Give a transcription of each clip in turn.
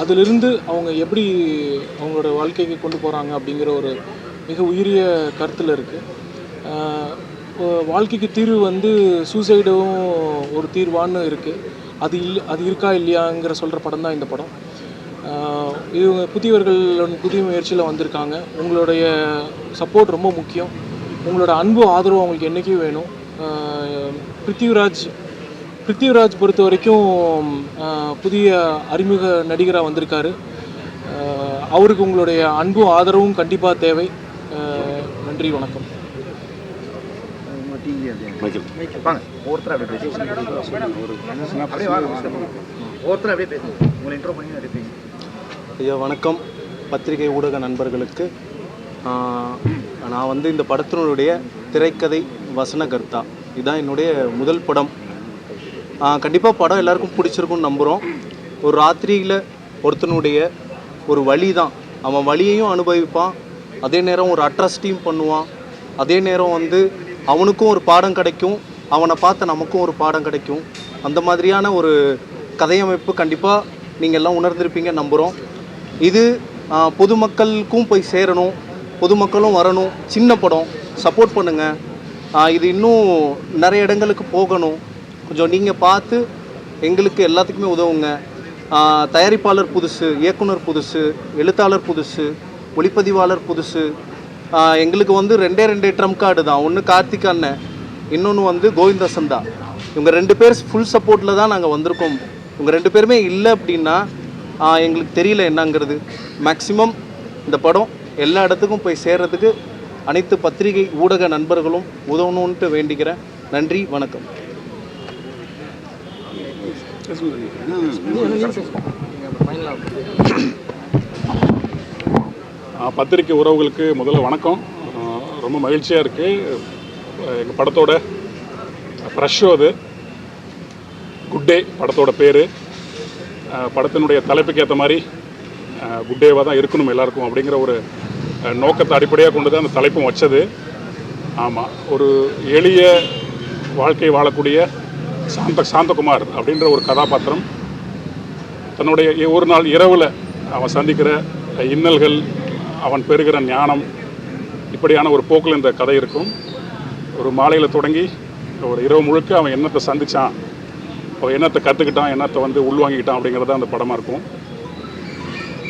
அதிலிருந்து அவங்க எப்படி அவங்களோட வாழ்க்கைக்கு கொண்டு போகிறாங்க அப்படிங்கிற ஒரு மிக உயரிய கருத்தில் இருக்குது. வாழ்க்கைக்கு தீர்வு வந்து சூசைடும் ஒரு தீர்வான்னு இருக்குது. அது இருக்கா இல்லையாங்கிற சொல்கிற படம் தான் இந்த படம். இவங்க புதியவர்கள் புதிய முயற்சியில் வந்திருக்காங்க. உங்களுடைய சப்போர்ட் ரொம்ப முக்கியம். உங்களோட அன்பு ஆதரவு அவங்களுக்கு என்றைக்கும் வேணும். பிருத்திவிராஜ் பொறுத்த வரைக்கும் புதிய அறிமுக நடிகராக வந்திருக்காரு. அவருக்கு உங்களுடைய அன்பும் ஆதரவும் கண்டிப்பாக தேவை. நன்றி, வணக்கம். ஐயா வணக்கம். பத்திரிகை ஊடக நண்பர்களுக்கு நான் வந்து இந்த படத்தினுடைய திரைக்கதை வசனகர்த்தா. இதுதான் என்னுடைய முதல் படம். கண்டிப்பாக படம் எல்லாருக்கும் பிடிச்சிருக்குன்னு நம்புகிறோம். ஒரு ராத்திரியில் ஒருத்தனுடைய ஒரு வழி தான், அவன் வழியையும் அனுபவிப்பான், அதே நேரம் ஒரு அட்ராசிட்டியும் பண்ணுவான், அதே நேரம் வந்து அவனுக்கும் ஒரு பாடம் கிடைக்கும், அவனை பார்த்து நமக்கும் ஒரு பாடம் கிடைக்கும். அந்த மாதிரியான ஒரு கதையமைப்பு கண்டிப்பாக நீங்கள் எல்லாம் உணர்ந்திருப்பீங்க நம்புகிறோம். இது பொதுமக்களுக்கும் போய் சேரணும், பொதுமக்களும் வரணும். சின்ன படம், சப்போர்ட் பண்ணுங்கள். இது இன்னும் நிறைய இடங்களுக்கு போகணும். கொஞ்சம் நீங்கள் பார்த்து எங்களுக்கு எல்லாத்துக்குமே உதவுங்க. தயாரிப்பாளர் புதுசு, இயக்குனர் புதுசு, எழுத்தாளர் புதுசு, ஒளிப்பதிவாளர் புதுசு. எங்களுக்கு வந்து ரெண்டே ட்ரம் கார்டு தான். ஒன்று கார்த்திக் அண்ணன், இன்னொன்று வந்து கோவிந்த சந்தா. இவங்க 2 பேர் ஃபுல் சப்போர்ட்டில் தான் நாங்கள் வந்திருக்கோம். இவங்க 2 பேருமே இல்லை அப்படின்னா எங்களுக்கு தெரியல என்னங்கிறது. மேக்ஸிமம் இந்த படம் எல்லா இடத்துக்கும் போய் சேர்றதுக்கு அனைத்து பத்திரிகை ஊடக நண்பர்களும் உதவணுன்ட்டு வேண்டிக்கிறேன். நன்றி, வணக்கம். பத்திரிகை உறவுகளுக்கு முதல்ல வணக்கம். ரொம்ப மகிழ்ச்சியாக இருக்குது. எங்கள் படத்தோட ப்ரெஷ் ஷோ அது. குட் டே படத்தோட பேர். படத்தினுடைய தலைப்புக்கு ஏற்ற மாதிரி குட் டேவாக தான் இருக்கணும் எல்லாருக்கும் அப்படிங்கிற ஒரு நோக்கத்தை அடிப்படையாக கொண்டு தான் அந்த தலைப்பும் வச்சது. ஆமாம், ஒரு எளிய வாழ்க்கை வாழக்கூடிய சாந்தகுமார் அப்படின்ற ஒரு கதாபாத்திரம் தன்னுடைய ஒரு நாள் இரவில் அவன் சந்திக்கிற இன்னல்கள், அவன் பெறுகிற ஞானம், இப்படியான ஒரு போக்கில் இந்த கதை இருக்கும். ஒரு மாலையில் தொடங்கி ஒரு இரவு முழுக்க அவன் என்னத்தை சந்தித்தான், அவன் என்னத்தை கற்றுக்கிட்டான், என்னத்தை வந்து உள்வாங்கிக்கிட்டான் அப்படிங்கிறத அந்த படமாக இருக்கும்.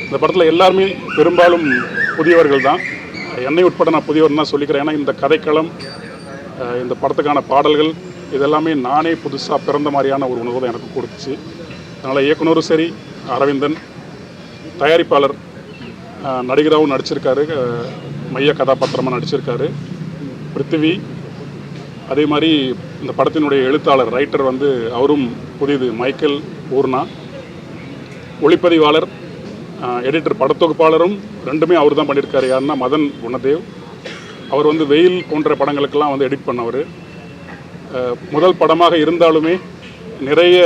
இந்த படத்தில் எல்லாருமே பெரும்பாலும் புதியவர்கள் தான். என்னை உட்பட நான் புதியவர் தான் சொல்லிக்கிறேன். ஏன்னா இந்த கதைக்களம், இந்த படத்துக்கான பாடல்கள் இதெல்லாமே நானே புதுசாக பிறந்த மாதிரியான ஒரு உணர்வு தான் எனக்கு கொடுத்துச்சு. அதனால் இயக்குனரும் சரி, அரவிந்தன் தயாரிப்பாளர், நடிகராகவும் நடிச்சிருக்காரு, மைய கதாபாத்திரமாக நடிச்சிருக்காரு பிருத்திவி. அதே மாதிரி இந்த படத்தினுடைய எழுத்தாளர் ரைட்டர் வந்து அவரும் புதியது, மைக்கேல் பூர்ணா. ஒளிப்பதிவாளர் எடிட்டர் படத்தொகுப்பாளரும் ரெண்டுமே அவர் தான் பண்ணியிருக்காரு. யாருன்னா மதன் குணதேவ். அவர் வந்து வெயில் போன்ற படங்களுக்கெல்லாம் வந்து எடிட் பண்ணவர். முதல் படமாக இருந்தாலுமே நிறைய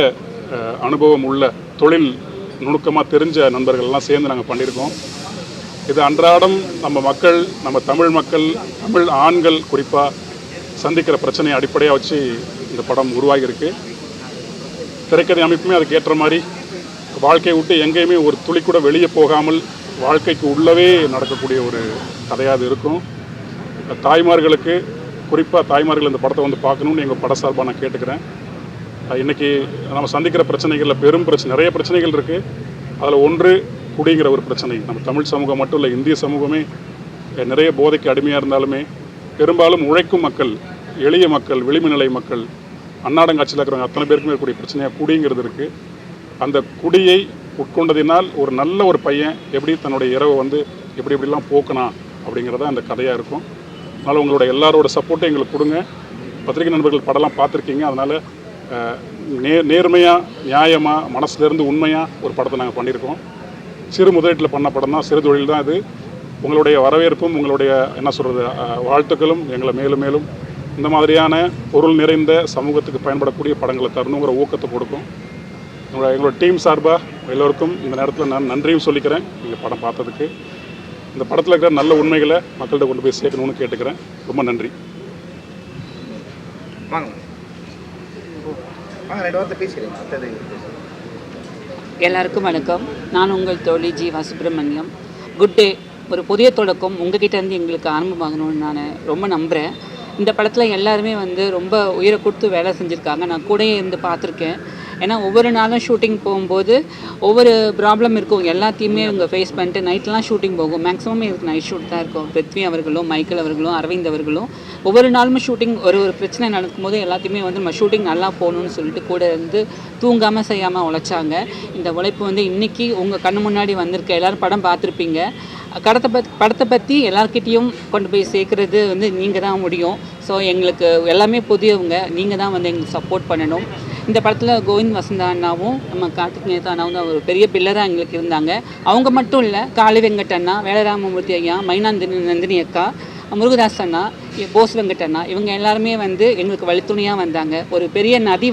அனுபவம் உள்ள, தொழில் நுணுக்கமாக தெரிஞ்ச நண்பர்கள்லாம் சேர்ந்து நாங்கள் பண்ணியிருக்கோம். இது அன்றாடம் நம்ம மக்கள், நம்ம தமிழ் மக்கள், தமிழ் ஆண்கள் குறிப்பாக சந்திக்கிற பிரச்சனையை அடிப்படையாக வச்சு இந்த படம் உருவாகியிருக்கு. திரைக்கதை அமைப்புமே அதுக்கு ஏற்ற மாதிரி வாழ்க்கையை விட்டு எங்கேயுமே ஒரு துளி கூட வெளியே போகாமல் வாழ்க்கைக்கு உள்ளவே நடக்கக்கூடிய ஒரு கதையாக இருக்கும். தாய்மார்களுக்கு, குறிப்பாக தாய்மார்கள் இந்த படத்தை வந்து பார்க்கணுன்னு எங்கள் பட சார்பாக நான் கேட்டுக்கிறேன். இன்றைக்கி நம்ம சந்திக்கிற பிரச்சனைகளில் பெரும் நிறைய பிரச்சனைகள் இருக்குது. அதில் ஒன்று குடிங்கிற ஒரு பிரச்சனை. நம்ம தமிழ் சமூகம் மட்டும் இல்லை, இந்திய சமூகமே நிறைய போதைக்கு அடிமையாக இருந்தாலுமே பெரும்பாலும் உழைக்கும் மக்கள், எளிய மக்கள், விளிம்பு நிலை மக்கள், அன்னாடங்காட்சியில் இருக்கிறவங்க அத்தனை பேருக்குமே இருக்கக்கூடிய பிரச்சனையாக குடிங்கிறது இருக்குது. அந்த குடியை உட்கொண்டதினால் ஒரு நல்ல ஒரு பையன் எப்படி தன்னுடைய இரவை வந்து எப்படிலாம் போக்கணும் அப்படிங்கிறத அந்த கதையாக இருக்கும். அதனால் உங்களோட எல்லாரோட சப்போர்ட்டும் எங்களுக்கு கொடுங்க. பத்திரிகை நண்பர்கள் படம்லாம் பார்த்துருக்கீங்க. அதனால் நேர்மையாக, நியாயமாக, மனசுலேருந்து உண்மையாக ஒரு படத்தை நாங்கள் பண்ணியிருக்கோம். சிறு முதலீட்டில் பண்ண படம் தான், சிறு தொழில் தான் இது. உங்களுடைய வரவேற்பும் உங்களுடைய என்ன சொல்கிறது வாழ்த்துக்களும் எங்களை மேலும் மேலும் இந்த மாதிரியான பொருள் நிறைந்த சமூகத்துக்கு பயன்படக்கூடிய படங்களை தரணுங்கிற ஊக்கத்தை கொடுக்கும். எங்களோட டீம் சார்பாக எல்லோருக்கும் இந்த நேரத்தில் நான் நன்றியும் சொல்லிக்கிறேன். நீங்கள் படம் பார்த்ததுக்கு. இந்த படத்தில் இருக்கிற நல்ல உண்மைகளை மக்கள்கிட்ட கொண்டு போய் சேர்க்கணும்னு கேட்டுக்கிறேன். ரொம்ப நன்றி. வாங்க 2 வார்த்தை பேசுகிறேன். எல்லாருக்கும் வணக்கம். நான் உங்கள் தோழி ஜீவா சுப்பிரமணியம். குட் டே ஒரு புதிய தொடக்கம் உங்ககிட்ட இருந்து எங்களுக்கு ஆரம்பமாகணும்னு நான் ரொம்ப நம்புகிறேன். இந்த படத்தில் எல்லாருமே ரொம்ப உயிரை கொடுத்து வேலை செஞ்சுருக்காங்க. நான் கூடயே இருந்து பார்த்துருக்கேன். ஏன்னா ஒவ்வொரு நாளும் ஷூட்டிங் போகும்போது ஒவ்வொரு ப்ராப்ளம் இருக்கும். எல்லாத்தையுமே இவங்க ஃபேஸ் பண்ணிட்டு நைட்லாம் ஷூட்டிங் போகும். மேக்ஸிமம் இதுக்கு நைட் ஷூட் தான் இருக்கும். பிருத்வி அவர்களும் மைக்கேல் அவர்களும் அரவிந்த் அவர்களும் ஒவ்வொரு நாளும் ஷூட்டிங் ஒரு பிரச்சனை நடக்கும்போது எல்லாத்தையுமே நம்ம ஷூட்டிங் நல்லா போகணுன்னு சொல்லிட்டு கூட இருந்து தூங்காமல் செய்யாமல் உழைச்சாங்க. இந்த உழைப்பு இன்றைக்கி உங்கள் கண்ணு முன்னாடி வந்திருக்க. எல்லோரும் படம் பார்த்துருப்பீங்க. படத்தை பற்றி எல்லாருக்கிட்டேயும் கொண்டு போய் சேர்க்குறது நீங்கள் தான் முடியும். ஸோ எங்களுக்கு எல்லாமே புதியவங்க, நீங்கள் தான் எங்களுக்கு சப்போர்ட் பண்ணணும். இந்த படத்தில் கோவிந்த் வசந்தா அண்ணாவும் நம்ம கார்த்திக் நேதா அண்ணாவும் தான் ஒரு பெரிய பில்லராக எங்களுக்கு இருந்தாங்க. அவங்க மட்டும் இல்லை, காளி வெங்கட் அண்ணா, வேலராமமூர்த்தி ஐயா, நந்தினி அக்கா, முருகதாஸ் அண்ணா, போஸ் வெங்கட் அண்ணா, இவங்க எல்லாருமே எங்களுக்கு வழித்துணையாக வந்தாங்க. ஒரு பெரிய நதி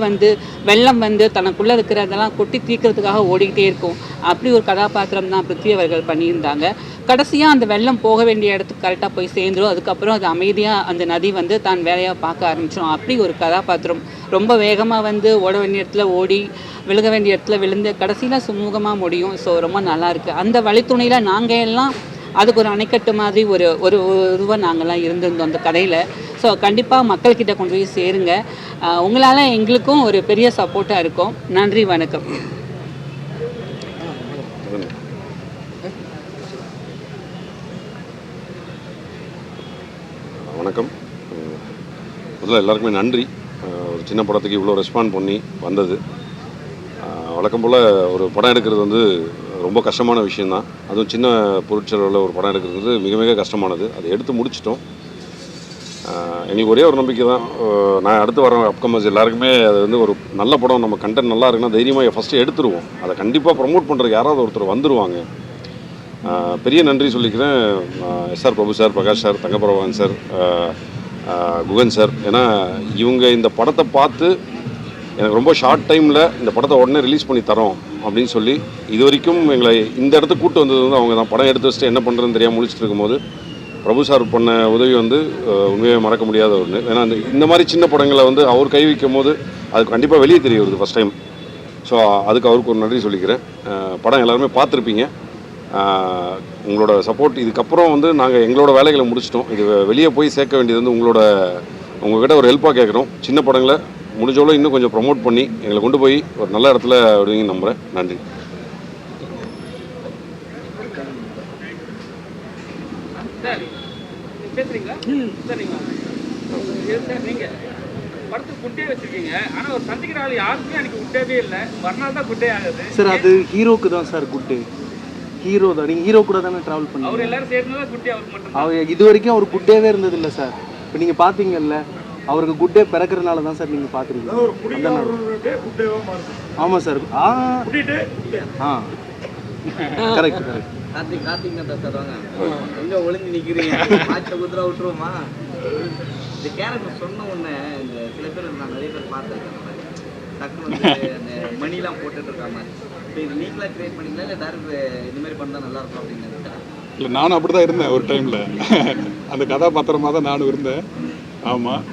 வெள்ளம் தனக்குள்ளே இருக்கிறதெல்லாம் கொட்டி தீர்க்கிறதுக்காக ஓடிக்கிட்டே இருக்கும். அப்படி ஒரு கதாபாத்திரம் தான் பிருத்வி அவர்கள் பண்ணியிருந்தாங்க. கடைசியாக அந்த வெள்ளம் போக வேண்டிய இடத்துக்கு கரெக்டாக போய் சேர்ந்துடும். அதுக்கப்புறம் அது அமைதியாக அந்த நதி தான் வேலையாக பார்க்க ஆரம்பிச்சிடும். அப்படி ஒரு கதாபாத்திரம் ரொம்ப வேகமாக ஓட வேண்டிய இடத்துல ஓடி, விழுக வேண்டிய இடத்துல விழுந்து கடைசியில் சுமூகமாக முடியும். ஸோ ரொம்ப நல்லாயிருக்கு. அந்த வழித்துணையில் நாங்கள் எல்லாம் அதுக்கு ஒரு அணைக்கட்டு மாதிரி ஒரு ஒரு இதுவாக நாங்கள்லாம் இருந்திருந்தோம் அந்த கதையில். ஸோ கண்டிப்பாக மக்கள்கிட்ட கொண்டு போய் சேருங்க. உங்களால் எங்களுக்கும் ஒரு பெரிய சப்போர்ட்டாக இருக்கும். நன்றி, வணக்கம். வணக்கம். முதல்ல எல்லாருக்குமே நன்றி. ஒரு சின்ன படத்துக்கு இவ்வளோ ரெஸ்பாண்ட் பண்ணி வந்தது. வழக்கம் போல் ஒரு படம் எடுக்கிறது ரொம்ப கஷ்டமான விஷயந்தான். அதுவும் சின்ன பொருட்செலவில் ஒரு படம் எடுக்கிறது மிக மிக கஷ்டமானது. அதை எடுத்து முடிச்சிட்டோம். எங்களுக்கு ஒரே ஒரு நம்பிக்கை தான், நான் அடுத்து வர அப்கமர்ஸ் எல்லாருக்குமே அது ஒரு நல்ல படம், நம்ம கண்டென்ட் நல்லா இருக்குன்னா தைரியமாக ஃபஸ்ட்டு எடுத்துருவோம். அதை கண்டிப்பாக ப்ரமோட் பண்ணுறதுக்கு யாராவது ஒருத்தர் வந்துடுவாங்க. பெரிய நன்றி சொல்லிக்கிறேன் SR Prabhu sir, Prakash sir, Thangaprabhakaran sir, Guhan sir. ஏன்னா இவங்க இந்த படத்தை பார்த்து எனக்கு ரொம்ப ஷார்ட் டைமில் இந்த படத்தை உடனே ரிலீஸ் பண்ணி தரோம் அப்படின்னு சொல்லி இது வரைக்கும் எங்களை இந்த இடத்துக்கு கூப்பிட்டு வந்தது அவங்க தான். படம் எடுத்து வச்சுட்டு என்ன பண்ணுறதுன்னு தெரியாமல் முடிச்சுட்டு இருக்கும்போது பிரபு சார் பண்ண உதவி உண்மையாக மறக்க முடியாத ஒன்று. ஏன்னா இந்த மாதிரி சின்ன படங்களை அவர் கை வைக்கும் போது அது கண்டிப்பாக வெளியே தெரிய வருது ஃபஸ்ட் டைம். ஸோ அதுக்கு அவருக்கு ஒரு நன்றி சொல்லிக்கிறேன். படம் எல்லாருமே பார்த்துருப்பீங்க. உங்களோட சப்போர்ட் இதுக்கப்புறம் நாங்கள் எங்களோட வேலைகளை முடிச்சிட்டோம். இது வெளியே போய் சேர்க்க வேண்டியது உங்கள்கிட்ட ஒரு ஹெல்ப்பாக கேட்குறோம். சின்ன படங்களை முடிஞ்சோளோ இன்னும் கொஞ்சம் ப்ரமோட் பண்ணி எங்களை கொண்டு போய் ஒரு நல்ல இடத்துல விடுவீங்கன்னு நம்புகிறேன். நன்றி. சார் அது ஹீரோக்கு தான் சார் குட் டே. ஹீரோ தான். நீங்கள் ஹீரோ கூட தானே ட்ராவல் பண்ணீங்க. அவர் இது வரைக்கும் அவர் குட் டேவே இருந்தது இல்லை சார். இப்போ நீங்கள் பார்த்தீங்கல்ல, அவருக்கு குட் டே பிறக்கிறதுனால தான் சார் நீங்கள் பார்க்குறீங்க. அந்த நாள் ஆமாம் சார். Correct correct. கார்த்திக் தான் சார். வாங்க, எங்கே ஒளிஞ்சு நிற்கிறீங்க? ஆச்சை குதிரை விட்டுருவோமா? இந்த கேரக்டர் சொன்ன உடனே இந்த சில பேர் நான் நிறைய பேர் பார்த்துருக்கேன். டக்குனு அந்த மணிலாம் போட்டுட்டு இருக்காங்க. இப்போ இது நீங்களாக கிரியேட் பண்ணிங்களா இல்லை டேரக்டர் இந்த மாதிரி பண்ணால் நல்லாயிருக்கும் அப்படின்னு? இல்லை, நானும் அப்படி தான் இருந்தேன் ஒரு டைமில். அந்த கதாபாத்திரமாக தான் நானும் இருந்தேன். ஆமாம்.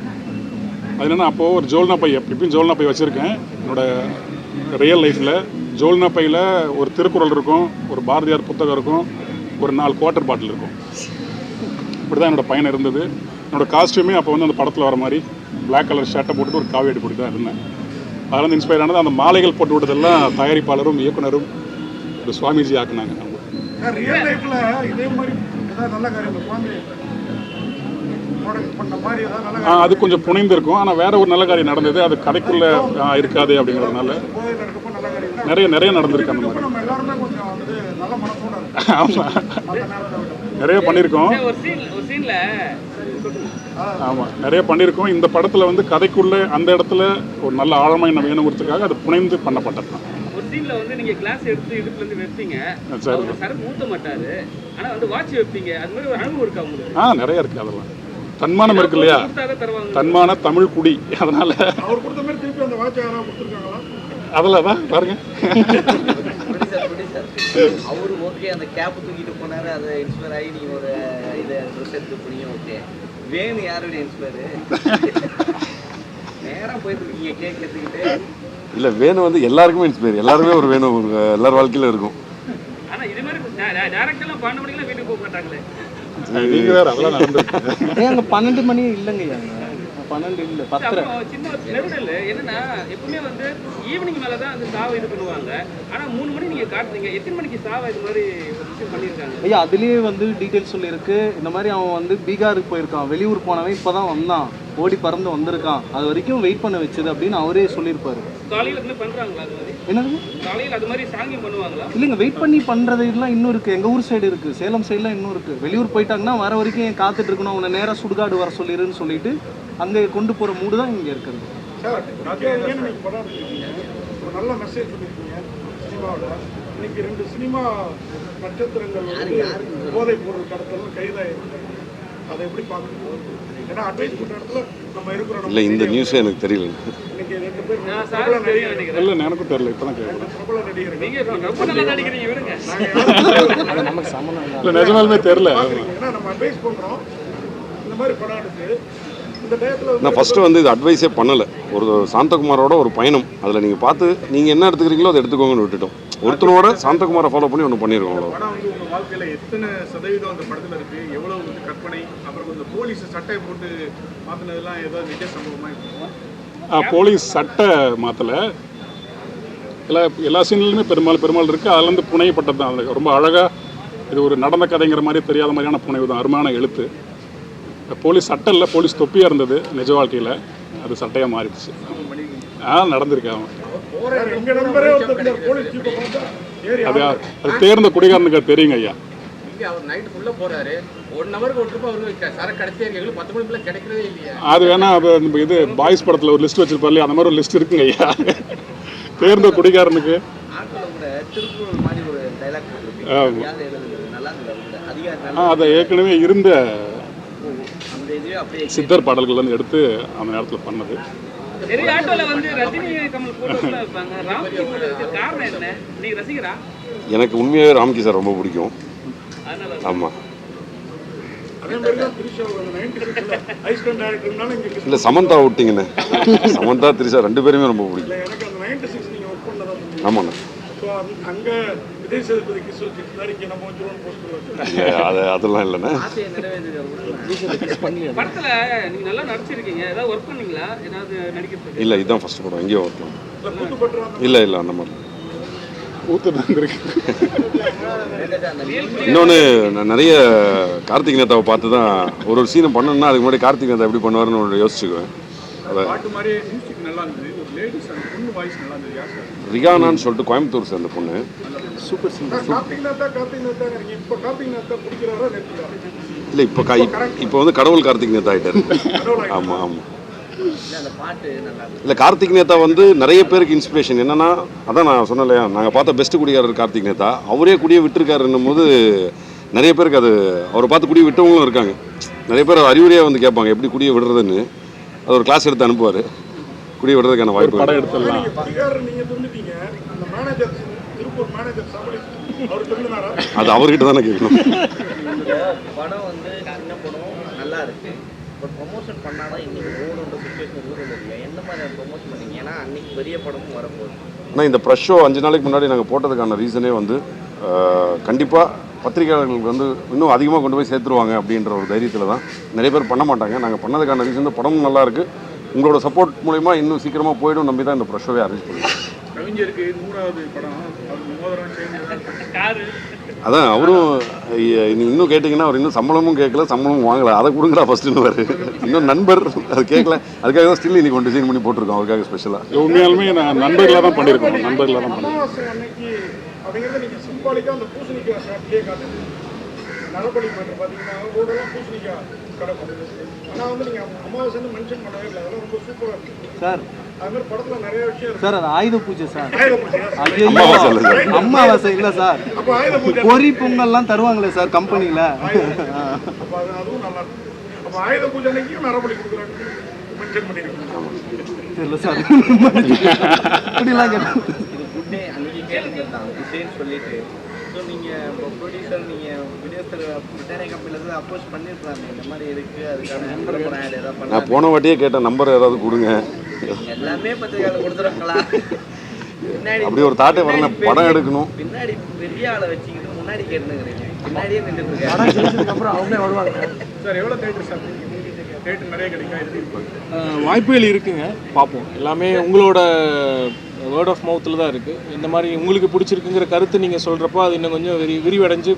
அது என்னென்னா, அப்போது ஒரு ஜோல்னா பை, எப்பயும் ஜோல்னா பை வச்சுருக்கேன். என்னோடய ரியல் லைஃப்பில் ஜோல்னா பையில் ஒரு திருக்குறள் இருக்கும், ஒரு பாரதியார் புத்தகம் இருக்கும், ஒரு 4 குவார்ட்டர் பாட்டில் இருக்கும். இப்படி தான் என்னோடய பயணம் இருந்தது. என்னோடய காஸ்ட்யூமே அப்போ அந்த படத்தில் வர மாதிரி பிளாக் கலர் ஷர்ட்டை போட்டுட்டு ஒரு காவேரி போட்டு தான் இருந்தேன். அதெல்லாம் இன்ஸ்பயர் ஆனது அந்த மாலைகள் போட்டு விட்டதெல்லாம் தயாரிப்பாளரும் இயக்குனரும் ஒரு சுவாமிஜி ஆக்குனாங்க. அது கொஞ்சம் புனைந்திருக்கும். ஆனால் வேற ஒரு நல்ல காரியம் நடந்தது, அது கதைக்குள்ளே இருக்காது அப்படிங்கிறதுனால நிறைய நடந்திருக்கு. அந்த மாதிரி ஆமாம், நிறைய பண்ணியிருக்கோம். ஆமாம், நிறைய பண்ணியிருக்கோம். இந்த படத்தில் கதைக்குள்ளே அந்த இடத்துல ஒரு நல்ல ஆழமாக என்ன வேணுங்கிறதுக்காக அது புனைந்து பண்ணப்பட்டது தான். ஒரு சீன்ல நீங்க கிளாஸ் எடுத்து இடுப்புல இருந்து வைப்பீங்க, சார் மூத்த மாட்டாரு, ஆனா வாட்ச் வைப்பீங்க. அது மாதிரி ஒரு அனுபவம் இருக்கா உங்களுக்கு? நிறைய இருக்கு. அதெல்லாம் தன்மானம் இருக்கு இல்லையா, தன்மான தமிழ் குடி. அதனால அவர் கொடுத்த மாதிரி திருப்பி அந்த வாட்ச் யாராவது கொடுத்துருக்காங்களா? அதில் தான் பாருங்க. அவரு ஓகே அந்த கேப் தூக்கிட்டு போனாரு, அதை இன்ஸ்பயர் ஆகி நீங்க ஒரு இதை ட்ரெஸ் எடுத்து போனீங்க. ஓகே, வேணும் யாருடைய இன்ஸ்பயர்? நேரம் போயிட்டு இருக்கீங்க கேக் எடுத்துக்கிட்டு. இல்லை வேணும் வந்து எல்லாருக்குமே இன்ஸ்பயர், எல்லாருமே ஒரு வேணும் எல்லார் வாழ்க்கையிலும் இருக்கும். ஆனா இது மாதிரி டேரக்டெல்லாம் 12 மணிக்கெல்லாம் வீட்டுக்கு போக மாட்டாங்களே. நீங்கள் வேறு அதெல்லாம் நடந்துருக்கு. அங்கே 12 மணி இல்லைங்க ஐயா, 12 இல்லை 10. சின்ன ஒரு நெருடல் என்னன்னா, எப்பவுமே வந்து ஈவினிங் மேலே தான் அந்த சாவை இது பண்ணுவாங்க. ஆனால் 3 மணி நீங்கள் காட்டுறீங்க, எத்தனை மணிக்கு சாவை இது மாதிரி ஒரு விஷயம் பண்ணியிருக்காங்க? ஐயா அதுலேயே வந்து டீட்டெயில்ஸ் சொல்லியிருக்கு. இந்த மாதிரி அவன் வந்து பீகாருக்கு போயிருக்கான், வெளியூர் போனவன் இப்போ தான் வந்தான், ஓடி பறந்து வந்திருக்கான், அது வரைக்கும் வெயிட் பண்ண வச்சது அப்படின்னு அவரே சொல்லியிருப்பாரு. காலையில் இருந்து பண்ணுறாங்களா அது மாதிரி? என்னது காலையில் அது மாதிரி சாங்கியம் பண்ணுவாங்களா? இல்லைங்க, வெயிட் பண்ணி பண்ணுறது இதெல்லாம் இன்னும் இருக்குது. எங்கள் ஊர் சைடு இருக்குது, சேலம் சைடெலாம் இன்னும் இருக்குது. வெளியூர் போயிட்டாங்கன்னா வர வரைக்கும் ஏன் காத்துட்டு இருக்கணும், அவனை நேராக சுடுகாடு வர சொல்லிடுன்னு சொல்லிட்டு அங்கே கொண்டு போகிற மூடு தான் இங்கே இருக்கிறது. ஒரு நல்ல மெசேஜ் சொல்லியிருக்கீங்க சினிமாவில். இன்னைக்கு 2 சினிமா நட்சத்திரங்கள் வந்து போதைப் பொருள் கடத்தல் கைதாயிருக்கு. அதை எப்படி பார்க்கணும்? ஏன்னா அட்வைஸ் பண்ணுற இடத்துல நம்ம இருக்கிறோம். இல்லை இந்த நியூஸே எனக்கு தெரியல. இன்னைக்கு 2 பேர் சார் தெரியும் நினைக்கிறேன். இல்லை எனக்கும் தெரியல, இப்போ தான் கேட்குறேன். பிரபல நடிகர்கள். நீங்கள் ரொம்ப நல்லா நடிக்கிறீங்க, விடுங்க. இல்லை நிஜமாலுமே தெரில. ஏன்னா நம்ம அட்வைஸ் பண்ணுறோம் இந்த மாதிரி படம் எடுத்து இந்த டயத்தில் நான் ஃபஸ்ட்டு வந்து இது அட்வைஸே பண்ணலை. ஒரு சாந்தகுமாரோட ஒரு பயணம், அதில் நீங்கள் பார்த்து நீங்கள் என்ன எடுத்துக்கிறீங்களோ அதை எடுத்துக்கோங்கன்னு விட்டுட்டோம். ஒருத்தனோட சாந்தகுமாரை ஃபாலோ பண்ணி ஒன்று பண்ணியிருக்கோம். அவ்வளோ படம் வந்து உங்கள் வாழ்க்கையில் எத்தனை சதவீதம் அந்த படத்தில் இருக்குது, எவ்வளோ வந்து கற்பனை, அப்புறம் கொஞ்சம் போலீஸ் சட்டை போட்டு மாற்றினதெல்லாம் ஏதாவது நிஜ சம்பவமாக இருக்கும்? போலீஸ் சட்டை மாற்றலை, எல்லா சீன்லையுமே பெருமாள் இருக்குது. அதுலேருந்து புனையப்பட்டது தான். அது ரொம்ப அழகாக, இது ஒரு நடந்த கதைங்கிற மாதிரி தெரியாத மாதிரியான புனைவு தான், அருமையான எழுத்து. போலீஸ் சட்டை இல்லை, போலீஸ் தொப்பியாக இருந்தது நிஜ வாழ்க்கையில், அது சட்டையாக மாறிடுச்சு. நடந்திருக்கு. அவன் எங்கள் நம்பரே ஒருத்தர் போலீஸ் ஜீப்பை பார்த்தா ஏறி அது தேர்ந்த குடிகாரனுக்கு அது தெரியுங்க ஐயா. இங்கே அவர் நைட்டு ஃபுல்லாக போகிறாரு, 1 ஹவருக்கு ஒரு ட்ரிப் அவருக்கு சரக்கு கிடைச்சே இருக்கு. எங்களுக்கு 10 மணிக்குள்ள கிடைக்கிறதே இல்லையா? அது வேணா இது பாய்ஸ் படத்தில் ஒரு லிஸ்ட் வச்சிருப்பாரு இல்லையா, அந்த மாதிரி ஒரு லிஸ்ட் இருக்குங்க ஐயா. தேர்ந்த குடிகாரனுக்கு ஆட்களில் கூட திருக்குறள் மாதிரி ஒரு டைலாக் போட்டிருப்பீங்க. நல்லா இருந்தது. அதிகாரி அதை ஏற்கனவே இருந்த அந்த இதுவே அப்படியே சித்தர் பாடல்கள் எடுத்து அந்த நேரத்தில் பண்ணது. நிறைய ஆட்டோல வந்து ரஜினி கமல் போட்டோஸ்லாம் வைப்பாங்க. ராம்கி போட்டோஸ்க்கு காரணம் என்ன? நீங்க ரசிகரா? எனக்கு உண்மையாகவே ராம்கி சார் ரொம்ப பிடிக்கும். ஆமாம். அதே மாதிரி தான் திரிஷா 96ல ஐஸ்லாண்ட் டைரக்டர்னால இங்கே இல்லை சமந்தா விட்டிங்கண்ணே, சமந்தா திரிஷா 2 பேருமே ரொம்ப பிடிக்கும். எனக்கு அந்த 96 நீங்கள் ஒர்க் பண்ணதான். ஆமாண்ணே. ஸோ அங்கே விஜய் சேதுபதி கிஸ் வச்சுட்டு இங்கே நம்ம வச்சுருவோம் போஸ்டர் இல்லை அதெல்லாம் இல்லைண்ணே. ஆசையை நிறைவேற்றுது. படத்துல நீங்க நல்லா நடிச்சிருக்கீங்க. ஏதாவது ஒர்க் பண்ணீங்களா? ஏதாவது நடிக்கிறதுக்கு? இல்லை இதுதான் ஃபஸ்ட்டு படம், எங்கேயோ ஒர்க் பண்ணேன். இல்லை கூத்துப்பட்டுறாங்க. இல்லை அந்த மாதிரி. ஊத்துருக்கு. இன்னொன்று நான் நிறைய கார்த்திக் நேதாவை பார்த்து தான் ஒரு சீனை பண்ணணும்னா அதுக்கு முன்னாடி கார்த்திக் நேதா எப்படி பண்ணுவாருன்னு ஒன்று யோசிச்சுக்குவேன். அதை பாட்டு மாதிரியே மியூசிக் நல்லா இருந்தது. ஒரு லேடிஸ் அந்த பொண்ணு வாய்ஸ் நல்லா இருந்தது. யார் சார்? ரிகானான்னு சொல்லிட்டு கோயம்புத்தூர் சேர்ந்த பொண்ணு. Super singer. கார்த்திக் நாத்தா இப்போ கார்த்திக் நாத்தா பிடிக்கிறாரா நெருக்கிறாரா? இல்லை இப்போ வந்து கடவுள் கார்த்திக் நேதா ஆகிட்டாரு. ஆமாம். அந்த பாட்டு நல்லா இருந்தது. இல்லை கார்த்திக் நேதா வந்து நிறைய பேருக்கு இன்ஸ்பிரேஷன். என்னன்னா அதான் நான் சொன்னேன் இல்லையா, நாங்கள் பார்த்த பெஸ்ட் குடிகாரர் கார்த்திக் நேதா. அவரே குடியை விட்டுருக்காருன்னும் போது நிறைய பேருக்கு அது அவரை பார்த்து குடியை விட்டவங்களும் இருக்காங்க. நிறைய பேர் அறிவுரையாக வந்து கேட்பாங்க எப்படி குடியை விடுறதுன்னு. அது ஒரு கிளாஸ் எடுத்து அனுப்புவார், குடியை விடுறதுக்கான வாய்ப்பு. படம் எடுத்துடலாம். நீங்கள் தந்துட்டீங்க. அந்த மேனேஜர் திருப்பூர் மேனேஜர் சபலி அவர் தந்துனாரா? அது அவர்கிட்ட தானே கேட்கணும். படம் வந்து சின்ன படம் நல்லா இருக்கு. பட் ப்ரொமோஷன் பண்ணாதான் இன்னைக்கு ஓடுன்ற சுச்சுவேஷன் ஊரில் இல்லை. எந்த மாதிரி ப்ரொமோஷன் பண்ணீங்க? ஏன்னா அன்னைக்கு பெரிய படமும் வரப்போகுது. ஆனால் இந்த ப்ரெஷ் ஷோ 5 நாளைக்கு முன்னாடி நாங்கள் போட்டதுக்கான ரீசனே வந்து கண்டிப்பாக பத்திரிகையாளர்களுக்கு வந்து இன்னும் அதிகமாக கொண்டு போய் சேர்த்துருவாங்க அப்படின்ற ஒரு தைரியத்தில் தான். நிறைய பேர் பண்ண மாட்டாங்க. நாங்கள் பண்ணதுக்கான ரீசன் படமும் நல்லா இருக்குது, உங்களோட சப்போர்ட் மூலிமா இன்னும் சீக்கிரமாக போய்டும் நம்பி தான் இந்த ப்ரெஷ் ஷோவே அரேஞ்ச் பண்ணுவோம். கவிஞருக்கு 100வது படம், அவருக்கு மோதிரம் சேர்ந்து காரு அதான் அவரும் இன்னும் கேட்டிங்கன்னா அவர் இன்னும் சம்பளமும் கேட்கல, சம்பளமும் வாங்கலை. அதை கொடுங்கடா ஃபஸ்ட்டுன்னு வரு. இன்னும் நண்பர் அது கேட்கல, அதுக்காக தான் ஸ்டில் இன்னைக்கு 1 டிசைன் பண்ணி போட்டிருக்கோம் அவருக்காக ஸ்பெஷலாக. உண்மையாலுமே நான் நண்பர்களாக தான் பண்ணியிருக்கோம். அமாவாசை அன்னைக்கு அப்படிங்கிறத நீங்கள் சிம்பாலிக்காக அந்த பூசணிக்காய் ஷாட்லேயே காட்டுது. நலப்பள்ளி மாட்டு பார்த்தீங்கன்னா ரோடெல்லாம் பூசணிக்காய் கிடக்கும். ஆனால் வந்து நீங்கள் அமாவாசைன்னு மென்ஷன் பண்ணவே இல்லை. அதெல்லாம் ரொம்ப சூப்பராக இருக்குது சார். அது மாதிரி படத்தில் நிறைய விஷயம் இருக்குது சார் அது ஆயுத பூஜை சார். ஆயுத அமாவாசை இல்லை சார். அமாவாசை இல்லை சார். அப்போ ஆயுத பூஜை பொரி பொங்கல்லாம் தருவாங்களே சார் கம்பெனியில். அப்போ அதுவும் நல்லா இருக்கும். அப்போ ஆயுத பூஜை அன்னைக்கும் நரபலி கொடுக்குறாங்க மென்ஷன் பண்ணியிருக்கோம். தெரியல சார். இப்படிலாம் கேட்டேன். இது குட் டே அன்னைக்கு கேட்டுருந்தாங்க குட்டேன்னு சொல்லிட்டு. ஸோ நீங்கள் இப்போ ப்ரொடியூசர் நீங்கள் விஜயஸ்தர் பிரிட்டானியா கம்பெனிலேருந்து அப்ரோச் பண்ணியிருக்கலாமே இந்த மாதிரி இருக்குது அதுக்கான ஆட் ஏதாவது நான் போன வாட்டியே கேட்டேன் நம்பர் ஏதாவது கொடுங்க. எல்லாமே பத்திரிகையாளர் கொடுத்துருவாங்களா? பின்னாடி அப்படி ஒரு தாட்டே வரல. படம் எடுக்கணும், பின்னாடி பெரிய ஆளை வச்சுக்கிட்டு முன்னாடி கேட்டுக்கிறீங்க, பின்னாடியே நின்றுட்டு இருக்காங்க. படம் ஜெயிச்சதுக்கப்புறம் அவங்களே வருவாங்க. சார் எவ்வளோ தேட்டர் சார் தேட்டர் நிறைய கிடைக்கா இது? வாய்ப்புகள் இருக்குங்க, பார்ப்போம். எல்லாமே உங்களோட வேர்ட் ஆஃப் மவுத்தில் தான் இருக்குது. இந்த மாதிரி உங்களுக்கு பிடிச்சிருக்குங்கிற கருத்து நீங்கள் சொல்கிறப்போ அது இன்னும் கொஞ்சம் விரிவடைஞ்சு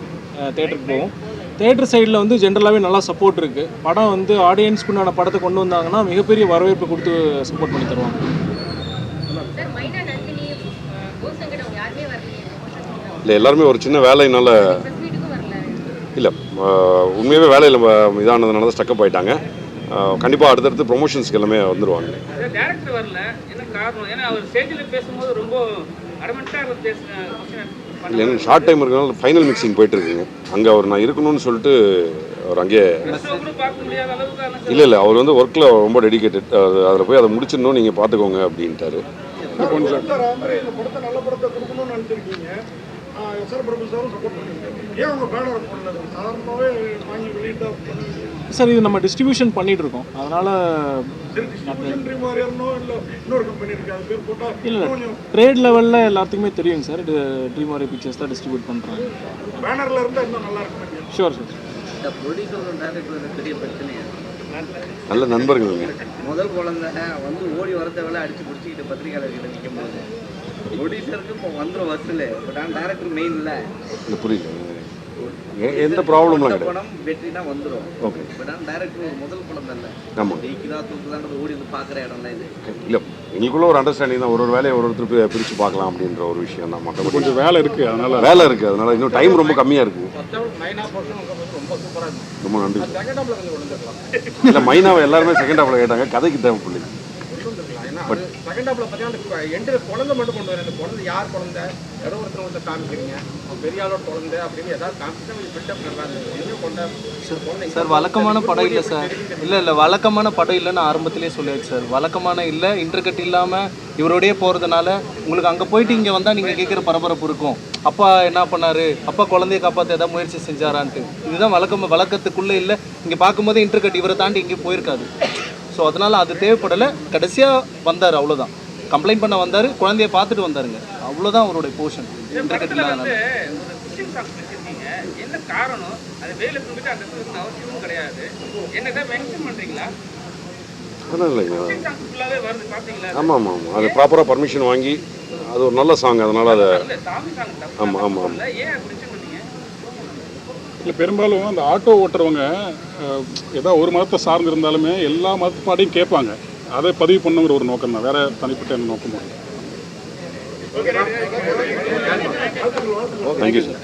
தேட்டருக்கு போகும். தேட்டர் சைடில் வந்து ஜென்ரலாகவே நல்லா சப்போர்ட் இருக்குது. படம் வந்து ஆடியன்ஸ்க்குண்டான படத்தை கொண்டு வந்தாங்கன்னா மிகப்பெரிய வரவேற்பு கொடுத்து சப்போர்ட் பண்ணி தருவாங்க. இல்லை எல்லாருமே ஒரு சின்ன வேலையினால இல்லை, உண்மையாகவே வேலையில் இதானதுனால தான் ஸ்டக்கப் ஆகிட்டாங்க. கண்டிப்பாக அடுத்தடுத்து ப்ரொமோஷன்ஸ்க்கு எல்லாமே வந்துடுவாங்க. டேரக்டர் வரல, என்ன காரணம்? ஏன்னா அவர் ஸ்டேஜில் பேசும்போது ரொம்ப அடமெண்ட்டாக பேசுகிறேன். இல்லை எனக்கு ஷார்ட் டைம் இருக்கனால ஃபைனல் மிக்சிங் போயிட்டுருக்குங்க. அங்கே அவர் நான் இருக்கணும்னு சொல்லிட்டு அவர் அங்கேயே பார்க்க முடியாத அளவுக்கு இல்லை அவர் வந்து ஒர்க்கில் ரொம்ப டெடிக்கேட்டட். அதில் போய் அதை முடிச்சிடணும், நீங்கள் பார்த்துக்கோங்க அப்படின்ட்டாரு. இந்த படத்தை நல்ல படத்தை கொடுக்கணும்னு நினச்சிருக்கீங்க. எஸ்ஆர் பிரபு சாரும் சப்போர்ட் பண்ணுவீங்க. ஏன் அவங்க பேனர் போடல? சாதாரணமாகவே வாங்கி வெளியிட்டா சார் இது நம்ம டிஸ்ட்ரிபியூஷன் பண்ணிகிட்டு இருக்கோம், அதனால் டிஸ்ட்ரிபியூஷன் ட்ரீம் வாரியர்னோ இல்லை இன்னொரு கம்பெனி இருக்குது, அது பேர் போட்டால் இல்லை ட்ரேட் லெவலில் எல்லாத்துக்குமே தெரியுங்க சார். ட்ரீம் வாரியர் பிக்சர்ஸ் தான் டிஸ்ட்ரிபியூட் பண்ணுறாங்க. பேனரில் இருந்தால் இன்னும் நல்லா இருக்கும். Sure sir. இந்த ப்ரொடியூசரும் டேரக்டரும் பெரிய பிரச்சனையா? நல்ல நண்பர்களுங்க. முதல் குழந்தை வந்து ஓடி வரத வேலை அடிச்சு பிடிச்சிக்கிட்டு பத்திரிகையாளர்கிட்ட நிற்கும் போது ப்ரொடியூசருக்கு இப்போ வந்துடும் வசூல். பட் ஆனால் டேரக்டர் மெயின் இல்லை. புரியல, எந்த ப்ராப்ளம்லாம் கிடையாது. படம் வெற்றினா வந்துடும். ஓகே. பட் ஆனால் டேரக்டர் ஒரு முதல் குழந்தை இல்லை. ஆமாம். ஜெயிக்குதா தூக்குதான்றது ஓடி வந்து பார்க்குற இடம்லாம் இது இல்லை, எங்களுக்குள்ள ஒரு அண்டர்ஸ்டாண்டிங் தான். ஒரு வேலையை ஒருத்தர் பிரித்து பார்க்கலாம் அப்படின்ற ஒரு விஷயம் தான். மற்றபடி கொஞ்சம் வேலை இருக்குது, அதனால் வேலை இருக்குது, அதனால் இன்னும் டைம் ரொம்ப கம்மியாக இருக்குது. ரொம்ப சூப்பராக இருக்கும். ரொம்ப நன்றி. செகண்ட் ஹாஃப்ல கொஞ்சம் ஒழுந்துருக்கலாம். இல்லை மைனாவை எல்லாருமே செகண்ட் ஹாஃபில் கேட்டாங்க, கதைக்கு தேவைப்படல. ஏன்னா செகண்ட் ஹாஃப்ல பார்த்தீங்கன்னா எண்டு குழந்தை மட்டும் கொண்டு வரேன். அந்த குழந்தை யார் குழந்தை, ஏதோ ஒருத்தர் காமிக்கிறீங்க, பெரிய ஆளோட குழந்தை அப்படின்னு ஏதாவது காமிச்சுன்னா கொஞ்சம் பில்டப் நல்லா இருக்கும். சார் வழக்கமான படம் இல்லை சார். இல்லை வழக்கமான படம் இல்லைன்னு ஆரம்பத்திலே சொல்லியாச்சு சார். வழக்கமான இல்லை, இன்டர்கட் இல்லாமல் இவரோடய போகிறதுனால உங்களுக்கு அங்கே போயிட்டு இங்கே வந்தால் நீங்கள் கேட்குற பரபரப்பு இருக்கும். அப்பா என்ன பண்ணார், அப்பா குழந்தைய காப்பாற்ற ஏதாவது முயற்சி செஞ்சாரான்ட்டு. இதுதான் வழக்கத்துக்குள்ளே இல்லை. இங்கே பார்க்கும்போது இன்டர்கட் இவரை தாண்டி எங்கேயும் போயிருக்காது. ஸோ அதனால் அது தேவைப்படலை. கடைசியாக வந்தார், அவ்வளோதான். கம்ப்ளைண்ட் பண்ண வந்தார், குழந்தைய பார்த்துட்டு வந்தாருங்க, அவ்வளோதான் அவருடைய போர்ஷன். இன்டர்கட் இல்லாதனால என்ன காரணம்? அது வேலை சொல்லிட்டு அந்த அவசியமும் கிடையாது. என்னதான் மென்ஷன் பண்ணுறீங்களா? அதெல்லாம் இல்லைங்க. ஃபுல்லாகவே வருது பார்த்தீங்களா? ஆமாம் ஆமாம் ஆமாம், அது ப்ராப்பராக பர்மிஷன் வாங்கி அது ஒரு நல்ல சாங், அதனால் அதை சாமி சாங் ஆமாம் ஆமாம் ஆமாம். ஏன் மென்ஷன் பண்ணீங்க? இல்லை பெரும்பாலும் அந்த ஆட்டோ ஓட்டுறவங்க ஏதாவது ஒரு மதத்தை சார்ந்து இருந்தாலுமே எல்லா மதத்து பாட்டையும் கேட்பாங்க. அதை பதிவு பண்ணுங்கிற ஒரு நோக்கம் தான், வேற தனிப்பட்ட என்ன நோக்கமும் இல்லை. Thank you sir.